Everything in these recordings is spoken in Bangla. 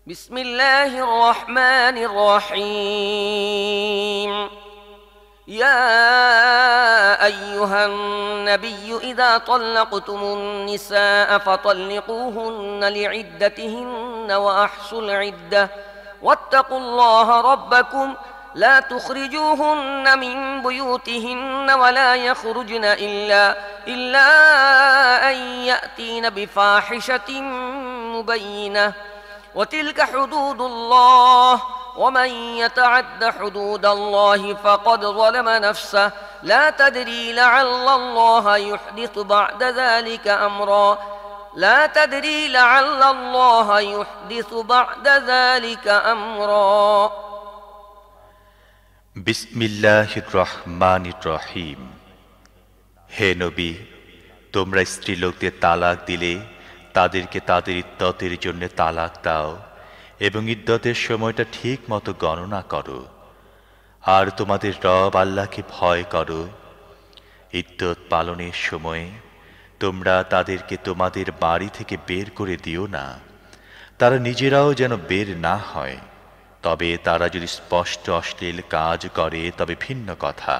بسم الله الرحمن الرحيم يا أيها النبي إذا طلقتم النساء فطلقوهن لعدتهن وأحصوا العدة واتقوا الله ربكم لا تخرجوهن من بيوتهن ولا يخرجن إلا أن يأتين بفاحشة مبينة وتلك حدود الله ومن يتعد حدود الله فقد ظلم نفسه لا تدري لعل الله يحدث بعد ذلك أمرا বিসমিল্লাহির রহমানির রহিম। হে নবী, তোমরা স্ত্রীলোকদের তালাক দিলে তাদেরকে তাদের ইদ্দতের জন্য তালাক দাও এবং ইদ্দতের সময়টা ঠিক মতো গণনা করো, আর তোমাদের রব আল্লাহকে ভয় করো। ইদ্দত পালনের সময় তোমরা তাদেরকে তোমাদের বাড়ি থেকে বের করে দিও না, তারা নিজেরাও যেন বের না হয়। তবে তারা যদি স্পষ্ট অশ্লীল কাজ করে তবে ভিন্ন কথা।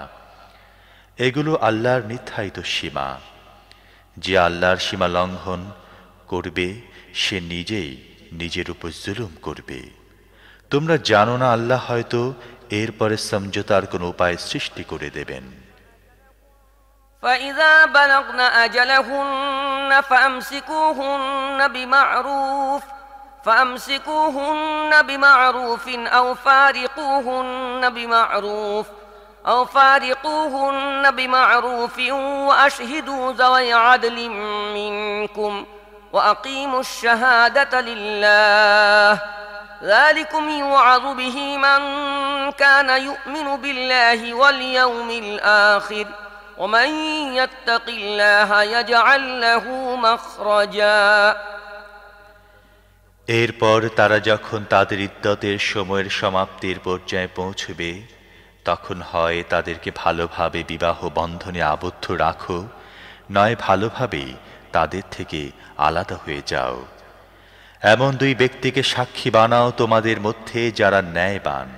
এগুলো আল্লাহর নির্ধারিত সীমা। যে আল্লাহর সীমা লঙ্ঘন করবে সে নিজেই নিজের উপর জুলুম করবে। তোমরা জানো না আল্লাহ হয়তো এরপরে সমঝোতার কোনো উপায় সৃষ্টি করে দেবেন। فإذا بلغن أجلهن فأمسكوهن بمعروف أو فارقوهن بمعروف وأشهدوا ذوي عدل منكم وأقيموا الشهادة لله ذلكم يوعظ به من كان يؤمن بالله واليوم الآخر ومن يتق الله يجعل له مخرجا। এরপর তারা যখন তাদের ইদ্দতের সময়ের সমাপ্তির পর্যায়ে পৌঁছবে তখন হয় তাদেরকে ভালোভাবে বিবাহ বন্ধনে আবদ্ধ রাখো, নয় ভালোভাবেই তাদের থেকে আলাদা হয়ে যাও। এমন দুই ব্যক্তিকে সাক্ষী বানাও তোমাদের মধ্যে যারা ন্যায়বান।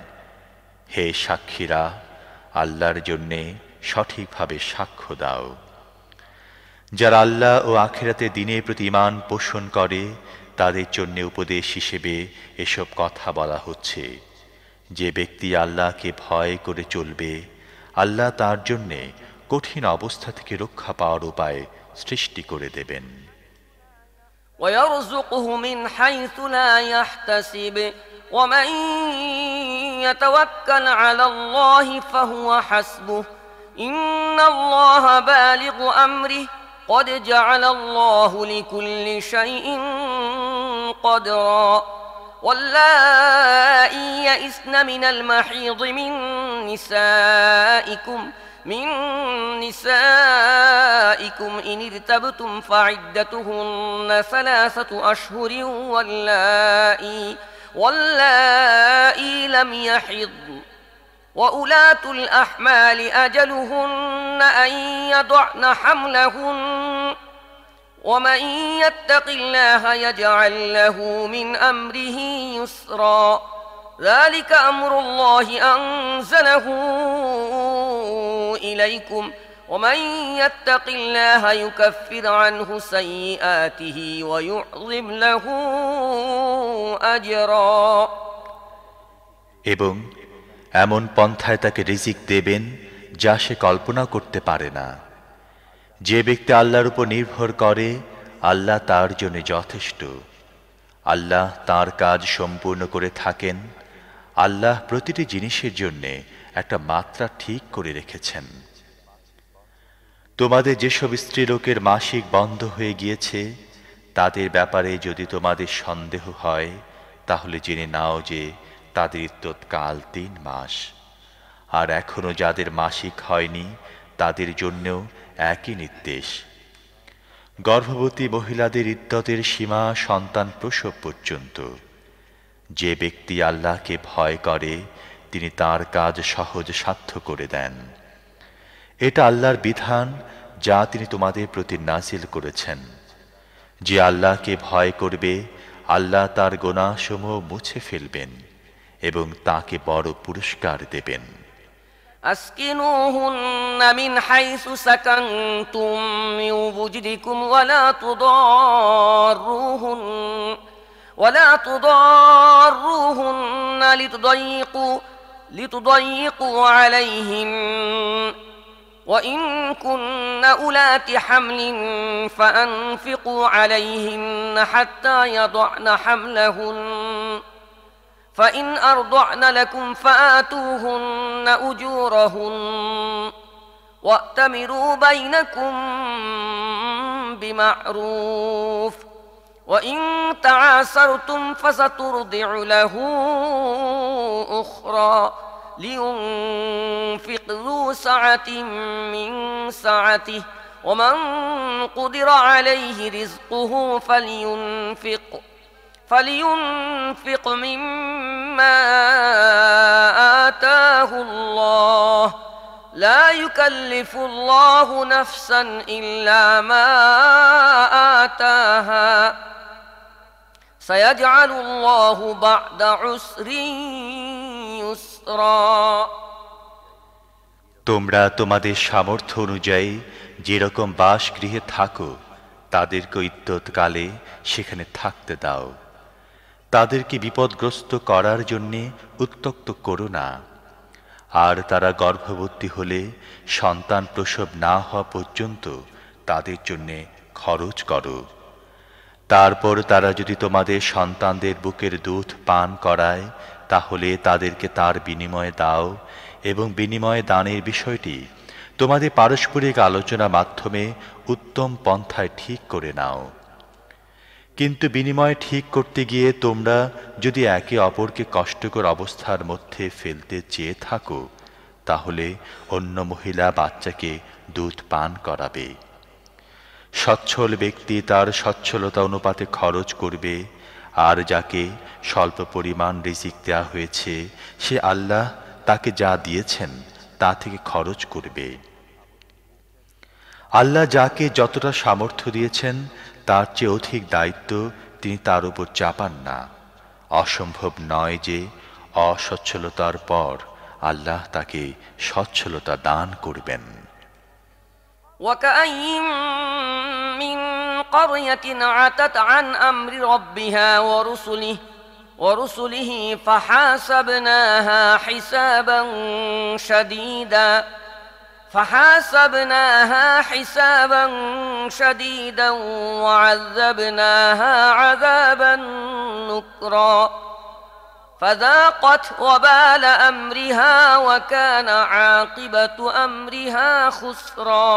হে সাক্ষীরা, আল্লাহর জন্যে সঠিকভাবে সাক্ষ্য দাও। যারা আল্লাহ ও আখিরাতে দিনের প্রতি ঈমান পোষণ করে তাদের জন্য উপদেশ হিসেবে এসব কথা বলা হচ্ছে। যে ব্যক্তি আল্লাহকে ভয় করে চলবে, আল্লাহ তার জন্যে কঠিন অবস্থা থেকে রক্ষা পাওয়ার উপায় সৃষ্টি করে দেবেন। ويرزقه من حيث لا يحتسب ومن يتوكل على الله فهو حسبه إن الله بالغ أمره قد جعل الله لكل شيء قدرا واللائي يئسن من المحيض من نسائكم إن ارتبتم فعدتهن 3 أشهر واللائي لم يحضن وأولاة الأحمال أجلهن أن يضعن حملهن ومن يتق الله يجعل له من أمره يسرا ذلك أمر الله أنزله إليكم ومن يتق الله يكفر عنه سيئاته ويعظم له أجرا। এবং এমন পন্থায় তাকে রিজিক দেবেন যা সে কল্পনা করতে পারে না। যে ব্যক্তি আল্লাহর উপর নির্ভর করে আল্লাহ তার জন্য যথেষ্ট। আল্লাহ তার কাজ সম্পূর্ণ করে থাকেন। আল্লাহ প্রতিটি জিনিসের জন্য একটা মাত্রা ঠিক করে রেখেছেন। তোমাদের যেসব স্ত্রীলোকের মাসিক বন্ধ হয়ে গিয়েছে তাদের ব্যাপারে যদি তোমাদের সন্দেহ হয় তাহলে জেনে নাও যে তাদের ইদ্দতকাল 3 মাস। আর এখনো যাদের মাসিক হয়নি তাদের জন্যও একই নির্দেশ। গর্ভবতী মহিলাদের ইদ্দতের সীমা সন্তান প্রসব পর্যন্ত। যে ব্যক্তি আল্লাহকে ভয় করে তিনি তার কাজ সহজ সাধ্য করে দেন। এটা আল্লাহর বিধান যা তিনি তোমাদের প্রতি নাজিল করেছেন। যে আল্লাহকে ভয় করবে আল্লাহ তার গুনাহসমূহ মুছে ফেলবেন এবং তাকে বড় পুরস্কার দেবেন। أسكنوهن من حيث سكنتم من وجدكم ولا تضاروهن لتضيقوا عليهن وإن كن أولات حمل فأنفقوا عليهن حتى يضعن حملهن فإن أرضعن لكم فآتوهن أجورهن وأتمروا بينكم بمعروف وإن تعاسرتم فسترضع له أخرى لينفق ذو سعة من سعته ومن قدر عليه رزقه فلينفق مما آتاه الله لا يكلف الله نفسا إلا ما آتاها سيجعل الله بعد عسر يسرا। তোমরা তোমাদের সামর্থ্য অনুযায়ী যেরকম বাসগৃহে থাকো তাদেরকে ইদ্যৎকালে সেখানে থাকতে দাও। তাদেরকে বিপদগ্রস্ত করার জন্যে উত্ত্যক্ত করো না। আর তারা গর্ভবতী হলে সন্তান প্রসব না হওয়া পর্যন্ত তাদের জন্যে খরচ করো। তারপর তারা যদি তোমাদের সন্তানদের বুকের দুধ পান করায় তাহলে তাদেরকে তার বিনিময়ে দাও এবং বিনিময়ে দানের বিষয়টি তোমাদের পারস্পরিক আলোচনা মাধ্যমে উত্তম পন্থায় ঠিক করে নাও। কিন্তু বিনিময় ঠিক করতে গিয়ে তোমরা যদি একে অপরকে কষ্টকর অবস্থার মধ্যে ফেলতে চেয়ে থাকো তাহলে অন্য মহিলা বাচ্চাকে দুধ পান করাবে। সচ্ছল ব্যক্তি তার সচ্ছলতা অনুপাতে খরচ করবে, আর যাকে স্বল্প পরিমাণ রিজিক দেয়া হয়েছে সে আল্লাহ তাকে যা দিয়েছেন তা থেকে খরচ করবে। আল্লাহ যাকে যতটা সামর্থ্য দিয়েছেন তার চেয়ে অধিক দায়িত্ব তিনি তার উপর চাপান না। অসম্ভব নয় যে অসচ্ছলতার পর আল্লাহ তাকে সচ্ছলতা দান করবেন। وكأين من قرية عتت عن أمر ربها ورسله فحاسبناها حسابا شديدا وعذبناها عذابا نكرا فذاقت وبال أمرها وكان عاقبة أمرها خسرا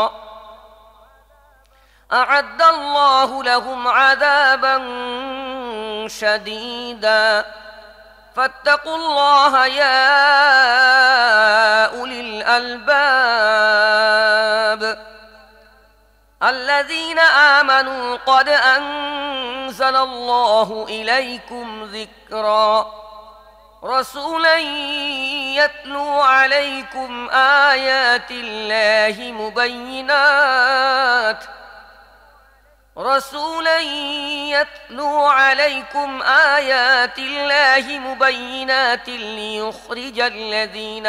أعد الله لهم عذابا شديدا فاتقوا الله يا أولي الألباب الذين آمنوا قد أنزل الله إليكم ذكرا رسولا يتلو عليكم آيات الله مبينات ليخرج الذين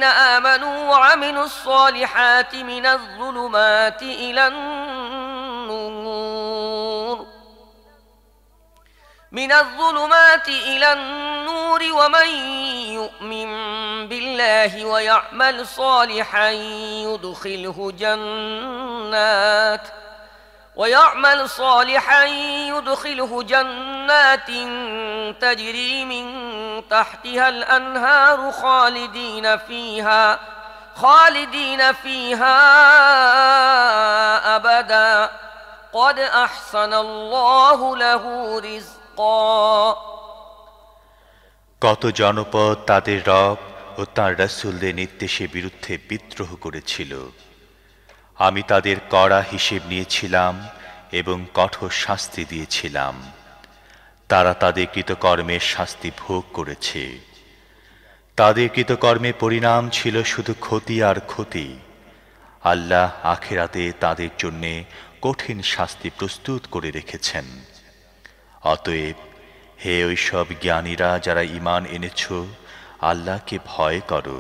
آمنوا وعملوا الصالحات من الظلمات إلى النور ومن يؤمن بالله ويعمل صالحا يدخله جنات تجري من تحتها الأنهار خالدين فيها أبدا قد أحسن الله له رزقا। কত জনপদ তাদের রব ও তাঁর রাসূলদের নির্দেশের বিরুদ্ধে বিদ্রোহ করেছিল। আমি তাদের কড়া হিসেব নিয়েছিলাম এবং কঠোর শাস্তি দিয়েছিলাম। তারা তাদের কৃতকর্মের শাস্তি ভোগ করেছে। তাদের কৃতকর্মের পরিণাম ছিল শুধু ক্ষতি আর ক্ষতি। আল্লাহ আখিরাতে তাদের জন্য কঠিন শাস্তি প্রস্তুত করে রেখেছেন। অতএব হে ওইসব জ্ঞানীরা যারা ঈমান এনেছ, আল্লাহকে ভয় করো।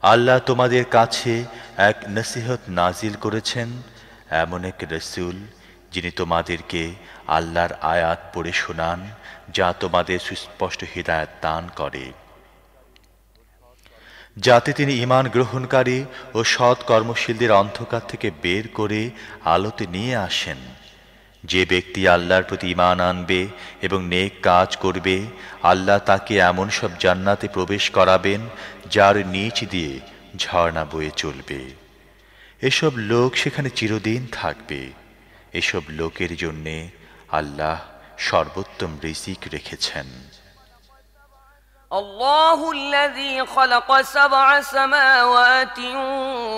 আল্লাহ তোমাদের কাছে এক নসিহত নাজিল করেছেন, এমন এক রসূল যিনি তোমাদেরকে আল্লাহর আয়াত পড়ে শোনান, যা তোমাদের সুস্পষ্ট হিদায়াত দান করে, যাতে তিনি ঈমান গ্রহণকারী ও সৎ কর্মশীলদের অন্ধকার থেকে বের করে আলোতে নিয়ে আসেন। যে ব্যক্তি আল্লাহর প্রতি ঈমান আনবে এবং নেক কাজ করবে, আল্লাহ তাকে এমন সব জান্নাতে প্রবেশ করাবেন যার নিচ দিয়ে ঝর্ণা বয়ে চলবে। এসব লোক সেখানে চিরদিন থাকবে। এসব লোকের জন্যে আল্লাহ সর্বোত্তম রিজিক রেখেছেন। الله الذي خلق 7 سماوات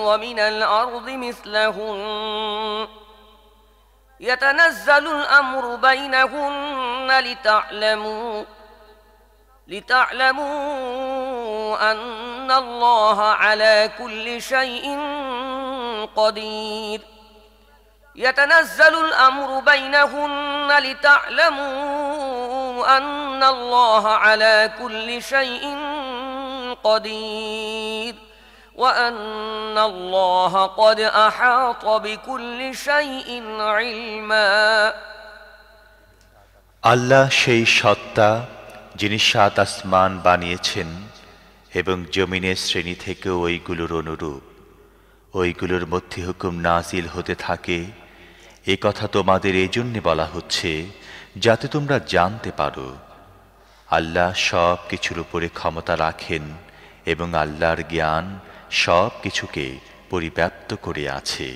ومن الأرض مثلهن يتنزل الأمر بينهن لتعلموا أن الله على كل شيء قدير يتنزل الأمر بينهن لتعلموا أن الله على كل شيء قدير وأن الله قد أحاط بكل شيء علما আল্লাহ সেই সত্তা যিনি 7 আসমান বানিয়েছেন এবং জমিনের শ্রেণী থেকে ওইগুলোর অনুরূপ, ওইগুলোর মধ্যে হুকুম নাজিল হতে থাকে। এ কথা তোমাদের এজন্য বলা হচ্ছে যাতে তোমরা জানতে পারো আল্লাহ সব কিছুর উপরে ক্ষমতা রাখেন এবং আল্লাহর জ্ঞান সব কিছুকে পরিব্যাপ্ত করে আছে।